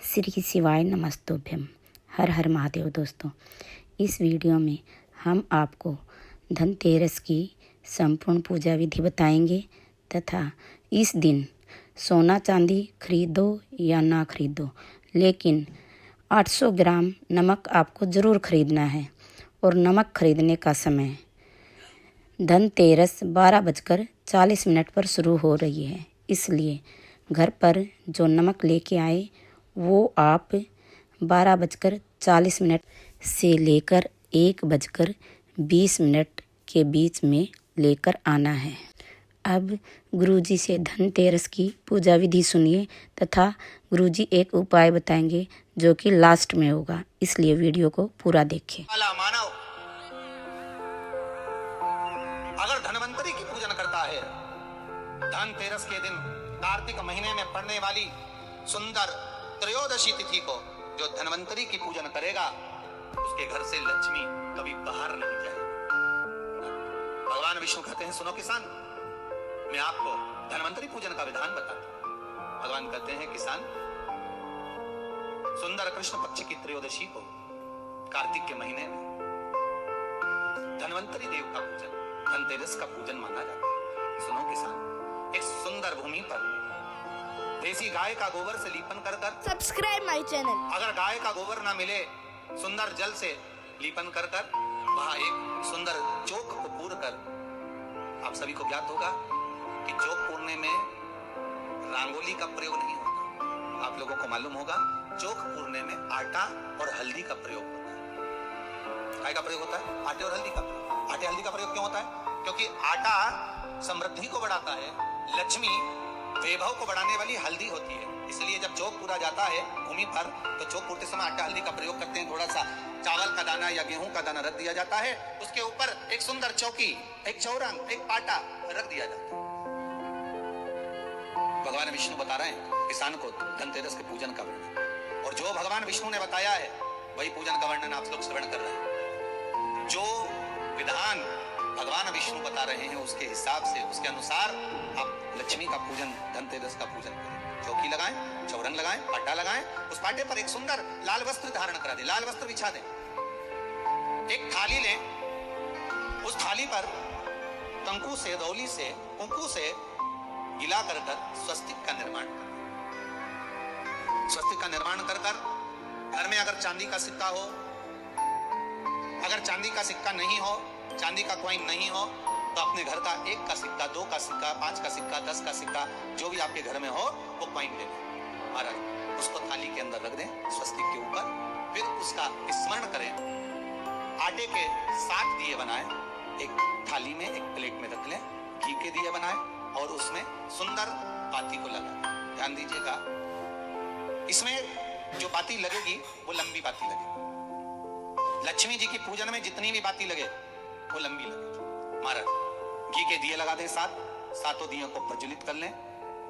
श्री शिवाय नमस्तुभ्यम। हर हर महादेव। दोस्तों, इस वीडियो में हम आपको धनतेरस की संपूर्ण पूजा विधि बताएंगे तथा इस दिन सोना चांदी खरीदो या ना खरीदो, लेकिन 800 ग्राम नमक आपको ज़रूर खरीदना है। और नमक खरीदने का समय धनतेरस 12:40 पर शुरू हो रही है, इसलिए घर पर जो नमक लेके आए वो आप 12:40 से लेकर 1:20 के बीच में लेकर आना है। अब गुरुजी से धनतेरस की पूजा विधि सुनिए तथा गुरुजी एक उपाय बताएंगे जो कि लास्ट में होगा, इसलिए वीडियो को पूरा देखें। मानव अगर धनवंतरी की पूजन करता है, धनतेरस के दिन कार्तिक महीने में पड़ने वाली सुंदर त्रयोदशी तिथि को जो धनवंतरी की पूजन करेगा, उसके घर से लक्ष्मी कभी बाहर नहीं जाएगी। भगवान विष्णु कहते हैं, सुनो किसान, मैं आपको धनवंतरी पूजन का विधान बताता हूं। भगवान कहते हैं, किसान, सुंदर कृष्ण पक्ष की त्रयोदशी को कार्तिक के महीने में धनवंतरी देव का पूजन, धनतेरस का पूजन माना जाता है। सुनो किसान, एक सुंदर भूमि पर देसी गाय का गोबर से लीपन कर सब्सक्राइब माय चैनल। अगर गाय का गोबर ना मिले, सुंदर जल से लीपन कर वहां एक सुंदर चौक को पूर कर, आप सभी को ज्ञात होगा कि चौक पूरने में रंगोली का प्रयोग नहीं होता। आप लोगों को मालूम होगा, चौक पूरने में आटा और हल्दी का प्रयोग होता है। काय का प्रयोग होता है? आटे और हल्दी का प्रयोग। आटे हल्दी का प्रयोग क्यों होता है? क्योंकि आटा समृद्धि को बढ़ाता है, लक्ष्मी वैभव को बढ़ाने वाली हल्दी होती है। इसलिए जब चौक पूरा जाता है भूमि पर, तो चौक पूरते समय आटा हल्दी का प्रयोग करते हैं। थोड़ा सा चावल का दाना या गेहूं का दाना रख दिया जाता है, उसके ऊपर एक सुंदर चौकी, एक चौरंग, एक पाटा रख दिया जाता है। भगवान विष्णु बता रहे हैं किसान को धनतेरस के पूजन का वर्णन, और जो भगवान विष्णु ने बताया है वही पूजन का वर्णन आप लोग श्रवण कर रहे हैं। जो विधान भगवान विष्णु बता रहे हैं उसके हिसाब से, उसके अनुसार आप लक्ष्मी का पूजन, धनतेरस का पूजन करें। चौकी लगाएं, चौरंग लगाएं, पाटा लगाएं, उस पाटे पर एक सुंदर लाल वस्त्र धारण करा दें, लाल वस्त्र बिछा दें। एक थाली लें, उस थाली पर कंकु से, दौली से, कुंकू से गिला कर स्वस्तिक का निर्माण करें। स्वस्तिक का निर्माण कर घर में अगर चांदी का सिक्का हो, अगर चांदी का सिक्का नहीं हो, चांदी का कॉइन नहीं हो, तो अपने घर का 1 का सिक्का, 2 का सिक्का, 5 का सिक्का, 10 का सिक्का, जो भी आपके घर में हो वो कॉइन ले लें। महाराज उसको थाली के अंदर रख दें, स्वस्तिक के ऊपर। फिर उसका स्मरण करें। आटे के 7 दिए बनाएं, एक थाली में, एक प्लेट में रख लें। घी के दिए बनाएं और उसमें सुंदर बाती को लगाएं। ध्यान दीजिएगा, इसमें जो बाती लगेगी वो लंबी बाती लगेगी। लक्ष्मी जी की पूजन में जितनी भी बाती लगे वो लंबी लगेगी। महाराज घी के दिए लगा दें 7, सातों दियों को प्रज्वलित कर लें,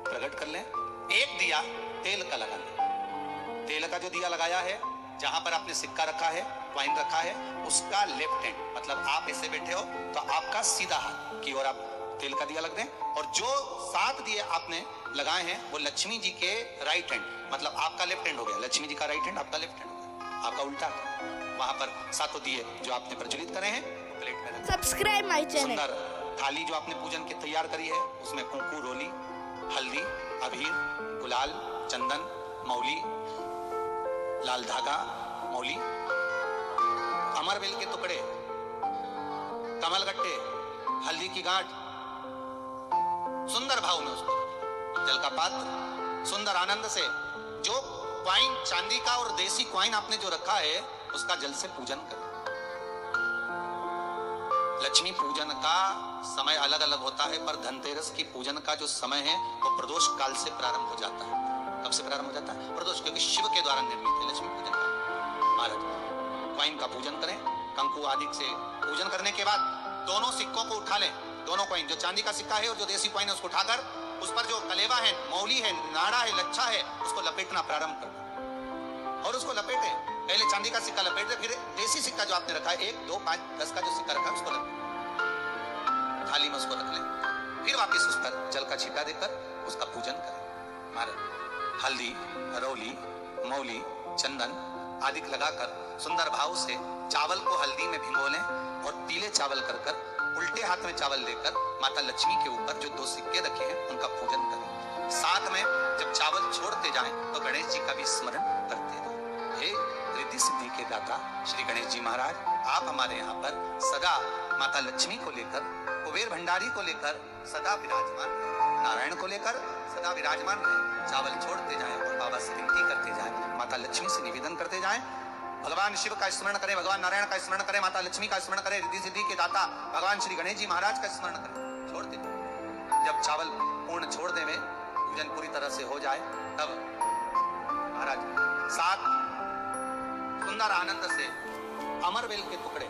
प्रकट कर लें। एक दिया तेल का लगा लें। तेल का जो दिया लगाया है, जहां पर आपने सिक्का रखा है, कॉइन रखा है, उसका लेफ्ट हैंड, मतलब आप ऐसे बैठे हो तो आपका सीधा हाथ की ओर आप तेल का दिया लग दें। और जो 7 दिए आपने लगाए हैं वो लक्ष्मी जी के राइट हैंड, मतलब आपका लेफ्ट हैंड हो गया, लक्ष्मी जी का राइट हैंड, आपका लेफ्ट हैंड हो गया, आपका उल्टा। वहां पर 7 दिए जो आपने प्रज्वलित करे हैं प्लेट में रखें। Subscribe my channel. सुंदर थाली जो आपने पूजन की तैयार करी है, उसमें कुंकू, रोली, हल्दी, अबीर, गुलाल, चंदन, मौली, लाल धागा, मौली, अमरबेल के टुकड़े, कमलगट्टे, हल्दी की गांठ, सुंदर भाव में उसको जल का पात्र, सुंदर आनंद से जो क्वाइन चांदी का और देसी क्वाइन आपने जो रखा है उसका जल से पूजन करें। लक्ष्मी पूजन का समय अलग अलग होता है, पर धनतेरस की पूजन का जो समय है वो प्रदोष काल से प्रारंभ हो जाता है। कब से प्रारंभ हो जाता है? प्रदोष, क्योंकि शिव के द्वारा निर्मित है लक्ष्मी पूजन का। महाराज क्वाइन का पूजन करें, कंकु आदि से पूजन करने के बाद दोनों सिक्कों को उठा लें। दोनों कॉइन, जो चांदी का सिक्का है और जो देसी कॉइन है, उसको उठाकर उस पर जो कलेवा है, मौली है, नाड़ा है, लच्छा है, उसको लपेटना प्रारंभ कर और उसको लपेटें। पहले चांदी का सिक्का लपेट दे, फिर देसी सिक्का जो आपने रखा है, 1, 2, 5, 10 का जो सिक्का रखा है उसको थाली में उसको रख लें। फिर वापस उस पर जल का छींटा देकर उसका पूजन करें। महाराज हल्दी, रौली, मौली सिंगरौली, चंदन आदि लगाकर सुंदर भाव से चावल को हल्दी में भिगो लें और पीले चावल कर उल्टे हाथ में चावल लेकर माता लक्ष्मी के ऊपर जो 2 सिक्के रखे हैं उनका पूजन करें। साथ में जब चावल छोड़ते जाएं तो गणेश जी का भी स्मरण करते रहें। हे रिद्धि सिद्धि के दाता श्री गणेश जी महाराज, आप हमारे यहाँ पर सदा माता लक्ष्मी को लेकर, कुबेर भंडारी को लेकर सदा विराजमान रहे, नारायण को लेकर सदा विराजमान रहे। चावल छोड़ते जाएं और बाबा से विनती करते जाएं, माता लक्ष्मी से निवेदन करते जाएं। भगवान शिव का स्मरण करें, भगवान नारायण का स्मरण करें, माता लक्ष्मी का स्मरण करें, रिद्धि सिद्धि के दाता भगवान श्री गणेश जी महाराज का स्मरण करें। छोड़ दे, जब चावल पूर्ण छोड़ देवे, पूजन पूरी तरह से हो जाए, तब महाराज साथ सुंदर आनंद से अमरबेल के टुकड़े,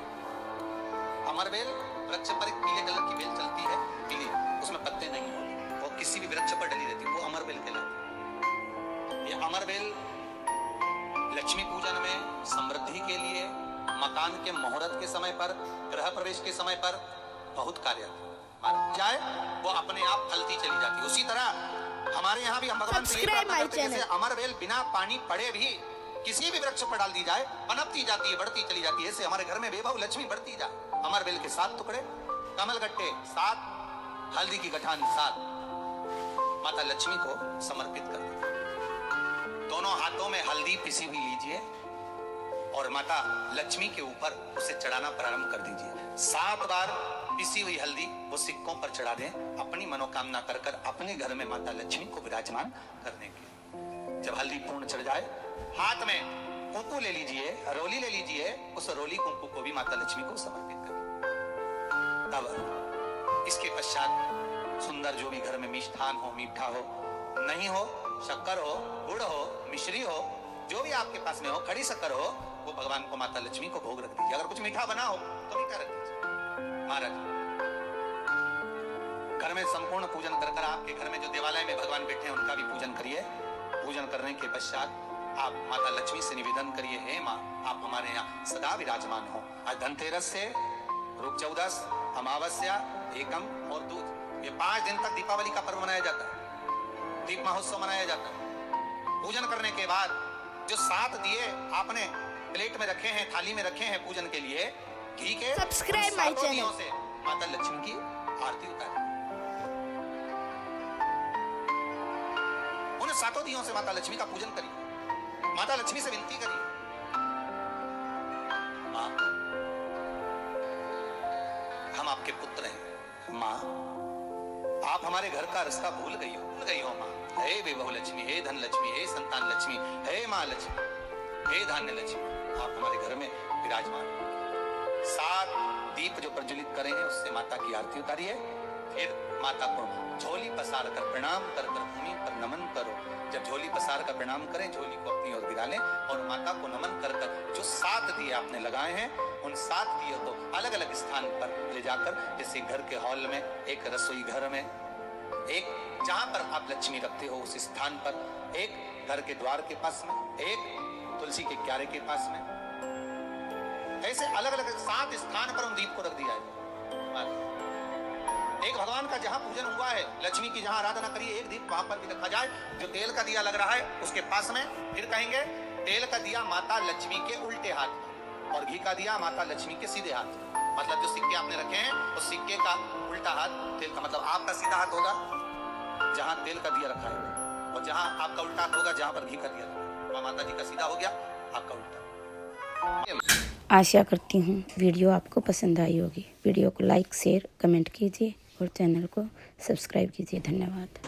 अमरबेल वृक्ष पर एक पीले कलर की बेल चलती है, पीली, उसमें पत्ते नहीं होते, वो किसी भी वृक्ष पर डली रहती है, वो अमरबेल कहलाती है। ये अमरबेल लक्ष्मी पूजन में समृद्धि के लिए, मकान के मुहूर्त के समय पर, गृह प्रवेश के समय पर बहुत कार्य जाए, वो अपने आप फलती चली जाती है। उसी तरह हमारे यहाँ भी हम भगवान से प्रार्थना करते हैं, जैसे अमरबेल बिना पानी पड़े भी किसी भी वृक्ष पर डाल दी जाए, पनपती जाती है, बढ़ती चली जाती है। ऐसे हमारे घर में बेबहू लक्ष्मी बढ़ती जाए। अमरबेल के 7 टुकड़े, कमल गट्टे 7, हल्दी की गठान 7, माता लक्ष्मी को समर्पित कर दो। दोनों हाथों में हल्दी पिसी हुई लीजिए और माता लक्ष्मी के ऊपर उसे चढ़ाना प्रारंभ कर दीजिए। 7 बार पिसी हुई हल्दी वो सिक्कों पर चढ़ा दें, अपनी मनोकामना कर अपने घर में माता लक्ष्मी को विराजमान करने की। जब हल्दी पूर्ण चढ़ जाए, हाथ में कुंकू ले लीजिए, रोली ले लीजिए, उस रोली कुंकू को भी माता लक्ष्मी को समर्पित करिए। तब इसके पश्चात सुंदर जो भी घर में मिष्ठान हो, मीठा हो, नहीं हो, शक्कर हो, गुड़ हो, मिश्री हो, जो भी आपके पास में हो, खड़ी शक्कर हो, वो भगवान को, माता लक्ष्मी को भोग रख दीजिए। अगर कुछ मीठा बना हो तो मीठा रख दीजिए। महाराज घर में संपूर्ण पूजन कर आपके घर में जो देवालय में भगवान बैठे हैं उनका भी पूजन करिए। पूजन करने के पश्चात आप माता लक्ष्मी से निवेदन करिए, हे माँ, आप हमारे यहाँ सदा विराजमान हो। आज धनतेरस से रूप 14, अमावस्या, एकम और दूज, ये 5 दिन तक दीपावली का पर्व मनाया जाता है, दीप महोत्सव मनाया जाता है। पूजन करने के बाद जो 7 दिए आपने प्लेट में रखे हैं, थाली में रखे हैं पूजन के लिए, घी के सब्सक्राइब माय चैनल दियों से माता लक्ष्मी की आरती उतारी। उन 7 दियों से माता लक्ष्मी का पूजन करिए, माता लक्ष्मी से विनती करिए, माँ हम आपके पुत्र हैं, माँ आप हमारे घर का रास्ता भूल गई हो माँ। हे विभव लक्ष्मी, हे धन लक्ष्मी, हे संतान लक्ष्मी, हे माँ लक्ष्मी, हे धान्य लक्ष्मी, आप हमारे घर में विराजमान। 7 दीप जो प्रज्वलित करे हैं उससे माता की आरती उतारिए। फिर माता को झोली पसार कर प्रणाम कर भूमि पर नमन करो। जब झोली पसार कर प्रणाम करें, झोली को अपनी ओर गिरा लें और माता को नमन कर जो 7 दिए आपने लगाए हैं, उन 7 दिए को अलग अलग स्थान पर ले जाकर, जैसे घर के हॉल में, एक रसोई घर में, एक जहां पर आप लक्ष्मी रखते हो उस स्थान पर, एक घर के द्वार के पास में, एक तुलसी के क्यारे के पास में, ऐसे अलग अलग 7 स्थान पर उन दीप को रख दिया है। एक भगवान का जहां पूजन हुआ है, लक्ष्मी की जहां आराधना करिए, एक दीप वहां पर भी रखा जाए। जो तेल का दिया लग रहा है उसके पास में, फिर कहेंगे तेल का दिया माता लक्ष्मी के उल्टे हाथ और घी का दिया माता लक्ष्मी के सीधे हाथ। मतलब जो सिक्के आपने रखे हैं उस सिक्के का उल्टा हाथ तेल का, मतलब आपका सीधा हाथ होगा जहां तेल का दिया रखा है, और जहां आपका उल्टा हाथ होगा जहां पर घी का दिया रखा है। माता जी का सीधा हो गया, आपका उल्टा। आशा करती हूँ वीडियो आपको पसंद आई होगी। वीडियो को लाइक, शेयर, कमेंट कीजिए और चैनल को सब्सक्राइब कीजिए। धन्यवाद।